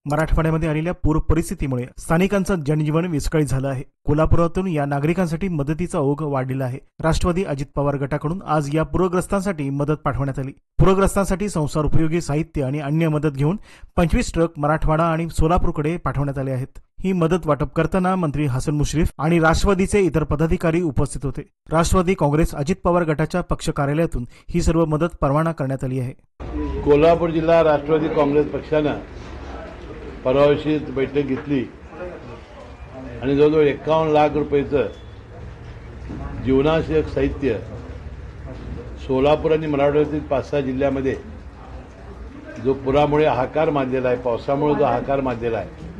मराठवाड्यामध्ये आलेल्या पूर परिस्थितीमुळे स्थानिकांचं जनजीवन विस्कळीत झालं आहे. कोल्हापुरातून या नागरिकांसाठी मदतीचा ओघ वाढलेला आहे. राष्ट्रवादी अजित पवार गटाकडून आज या पूरग्रस्तांसाठी मदत पाठवण्यात आली. पूरग्रस्तांसाठी संसार उपयोगी साहित्य आणि अन्य मदत घेऊन 25 ट्रक मराठवाडा आणि सोलापूरकडे पाठवण्यात आले आहेत. ही मदत वाटप करताना मंत्री हसन मुश्रीफ आणि राष्ट्रवादीचे इतर पदाधिकारी उपस्थित होते. राष्ट्रवादी काँग्रेस अजित पवार गटाच्या पक्ष कार्यालयातून ही सर्व मदत परवाना करण्यात आली आहे. कोल्हापूर जिल्हा राष्ट्रवादी काँग्रेस पक्षानं परवाशी बैठक घेतली आणि जवळजवळ 51 लाख रुपयाचं जीवनावश्यक साहित्य सोलापूर आणि मराठवाड्यातील 5-6 जिल्ह्यामध्ये जो पुरामुळे हाहाकार माजलेला आहे, पावसामुळे जो हाहाकार माजलेला आहे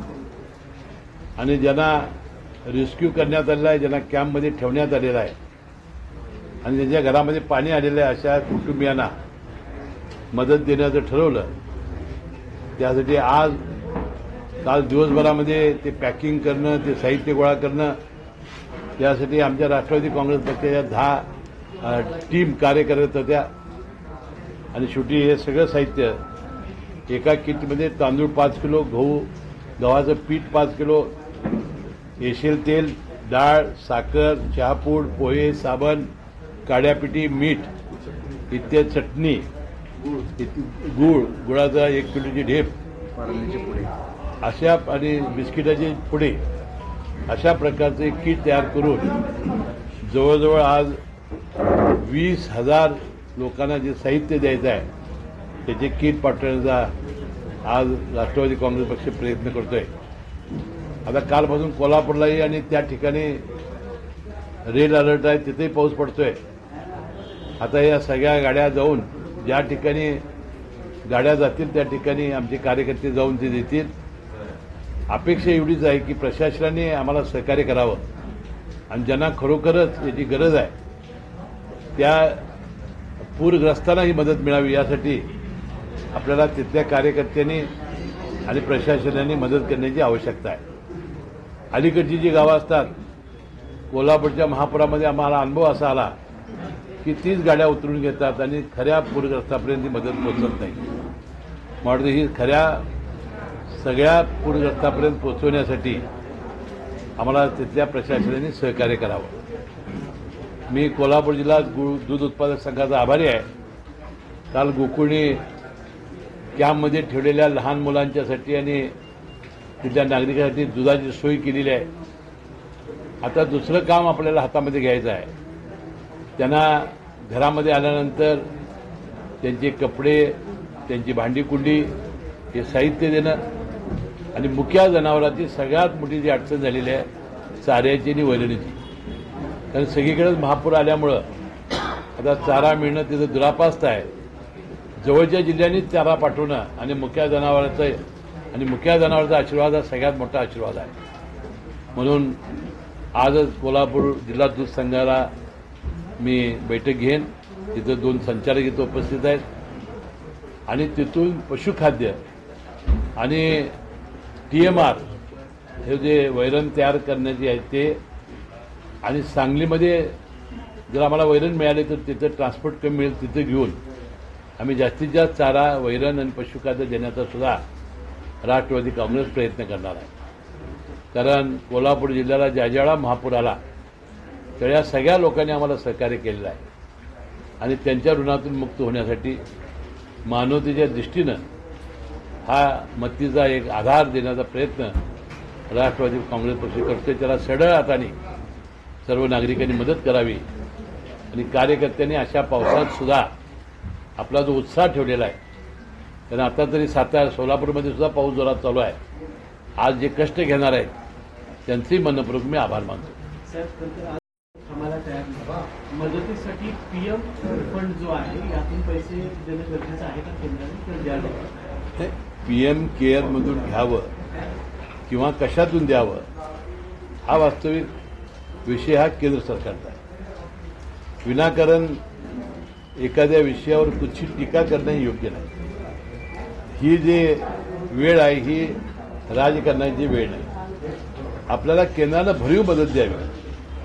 आणि ज्यांना रेस्क्यू करण्यात आलेला आहे, ज्यांना कॅम्पमध्ये ठेवण्यात आलेला आहे आणि ज्यांच्या घरामध्ये पाणी आलेलं आहे अशा कुटुंबियांना मदत देण्याचं ठरवलं. त्यासाठी आज काल दिवसभरामध्ये ते पॅकिंग करणं, ते साहित्य गोळा करणं, त्यासाठी आमच्या राष्ट्रवादी काँग्रेस पक्षाच्या 10 टीम कार्य करत होत्या आणि शेवटी हे सगळं साहित्य एका किटमध्ये तांदूळ 5 किलो, गव्हाचं पीठ 5 किलो, एशेल तेल, डाळ, साखर, चहापूड, पोहे, साबण, काड्यापिठी, मीठ इत्यादी, चटणी, गुळाचा 1 किलोची ढेप, अशा आणि बिस्किटाचे पुडे अशा प्रकारचे किट तयार करून जवळजवळ आज 20,000 लोकांना जे साहित्य द्यायचं आहे त्याचे किट पाठवण्याचा आज राष्ट्रवादी काँग्रेस पक्ष प्रयत्न करतोय. आता कालपासून कोल्हापूरलाही आणि त्या ठिकाणी रेड अलर्ट आहे, तिथेही पाऊस पडतोय. आता या सगळ्या गाड्या जाऊन ज्या ठिकाणी गाड्या जातील त्या ठिकाणी आमचे कार्यकर्ते जाऊन ते देतील. अपेक्षा एवढीच आहे की प्रशासनाने आम्हाला सहकार्य करावं आणि ज्यांना खरोखरच याची गरज आहे त्या पूरग्रस्तांना ही मदत मिळावी यासाठी आपल्याला तिथल्या कार्यकर्त्यांनी आणि प्रशासनाने मदत करण्याची आवश्यकता आहे. अलीकडची जी गावं असतात, कोल्हापूरच्या महापुरामध्ये आम्हाला अनुभव असा आला की 30 गाड्या उतरून घेतात आणि खऱ्या पूरग्रस्तापर्यंत ही मदत पोहोचत नाही. म्हणून ही खऱ्या सगळ्या पूरग्रस्तापर्यंत पोहोचवण्यासाठी आम्हाला तिथल्या प्रशासनाने सहकार्य करावं. मी कोल्हापूर जिल्हा दूध उत्पादक संघाचा आभारी आहे. काल गोकुळने कॅम्पमध्ये ठेवलेल्या लहान मुलांच्यासाठी आणि तिथल्या नागरिकांसाठी दुधाची सोय केलेली आहे. आता दुसरं काम आपल्याला हातामध्ये घ्यायचं आहे. त्यांना घरामध्ये आल्यानंतर त्यांचे कपडे, त्यांची भांडीकुंडी हे साहित्य देणं आणि मुक्या जनावरांची सगळ्यात मोठी जी अडचण झालेली आहे चाऱ्याची आणि वैरणीची. कारण सगळीकडेच महापूर आल्यामुळं आता चारा मिळणं तिथं दुरापास्त आहे. जवळच्या जिल्ह्यांनीच चारा पाठवणं आणि मुक्या जनावरांचा आशीर्वाद हा सगळ्यात मोठा आशीर्वाद आहे. म्हणून आजच कोल्हापूर जिल्हा दूध संघाला मी बैठक घेईन. तिथं 2 संचालक इथं उपस्थित आहेत आणि तिथून पशुखाद्य आणि TMR हे जे वैरण तयार करण्याची आहे ते आणि सांगलीमध्ये जर आम्हाला वैरण मिळाले तर तिथं ट्रान्सपोर्ट कमी मिळेल, तिथं घेऊन आम्ही जास्तीत जास्त चारा, वैरण आणि पशुखाद्य देण्याचा सुद्धा राष्ट्रवादी काँग्रेस प्रयत्न करणार आहे. कारण कोल्हापूर जिल्ह्याला ज्या ज्यावेळा महापूर आला त्या सगळ्या लोकांनी आम्हाला सहकार्य केलेलं आहे आणि त्यांच्या ऋणातून मुक्त होण्यासाठी मानवतेच्या दृष्टीनं हा मदतीचा एक आधार देण्याचा प्रयत्न राष्ट्रवादी काँग्रेस पक्ष करतोय. त्याला सढळ हाताने सर्व नागरिकांनी मदत करावी आणि कार्यकर्त्यांनी अशा पावसात सुद्धा आपला जो उत्साह ठेवलेला आहे, कारण आता तरी सातारा, सोलापूरमध्ये सुद्धा पाऊस जोरात चालू आहे. आज जे कष्ट घेणार आहेत त्यांचेही मनपूर्वक मी आभार मानतो. मदतीसाठी PM फंड जो आहे यातून पैसे देणं गरजेचं आहे का केंद्राने? PM केअरमधून घ्यावं किंवा कशातून द्यावं हा वास्तविक विषय हा केंद्र सरकारचा आहे. विनाकारण एखाद्या विषयावर कुठची टीका करणं योग्य नाही. ही जी वेळ आहे ही राजकारणाची वेळ नाही. आपल्याला केंद्रानं भरीव मदत द्यावी,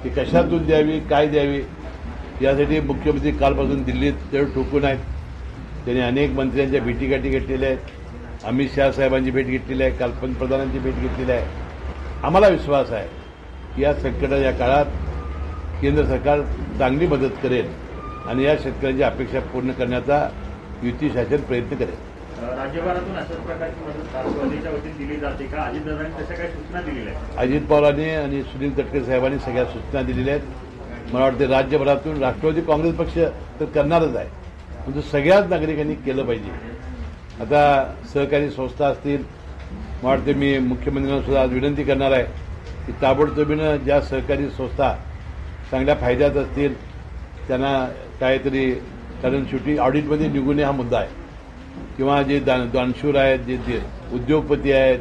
ती कशातून द्यावी, काय द्यावी यासाठी मुख्यमंत्री कालपासून दिल्लीत तेढ ठोकून आहेत. त्यांनी अनेक मंत्र्यांच्या भेटीगाठी घेतलेल्या आहेत अमित शहा साहेबांची भेट घेतलेली आहे, काल पंतप्रधानांची भेट घेतलेली आहे. आम्हाला विश्वास आहे की या संकटाच्या काळात केंद्र सरकार चांगली मदत करेल आणि या शेतकऱ्यांची अपेक्षा पूर्ण करण्याचा युती शासन प्रयत्न करेल. राज्यभरातून अशाच प्रकारची मदत राष्ट्रवादीच्या वतीने दिली जाते का? अजितदादांनी तशा काही सूचना दिलेल्या आहेत? अजित पवारांनी आणि सुनील तटकरे साहेबांनी सगळ्या सूचना दिलेल्या आहेत. मला वाटते राज्यभरातून राष्ट्रवादी काँग्रेस पक्ष तर करणारच आहे, परंतु सगळ्याच नागरिकांनी केलं पाहिजे. आता सहकारी संस्था असतील, मला वाटते मी मुख्यमंत्र्यांना सुद्धा आज विनंती करणार आहे की ताबडतोबीनं ज्या सहकारी संस्था चांगल्या फायद्यात असतील त्यांना काहीतरी, कारण शेवटी ऑडिटमध्ये निघू नये हा मुद्दा आहे, किंवा जे दानशूर आहेत, जे उद्योगपती आहेत,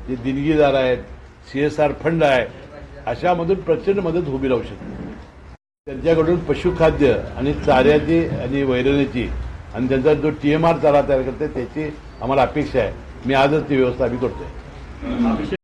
जे देणगीदार आहेत, CSR फंड आहे, अशामधून प्रचंड मदत उभी राहू शकते. त्यांच्याकडून पशुखाद्य आणि चाऱ्याची आणि वैरणीची आणि त्यांचा जो TMR चारा तयार करते त्याची आम्हाला अपेक्षा आहे. मी आजच ती व्यवस्था आम्ही करतोय. हा विषय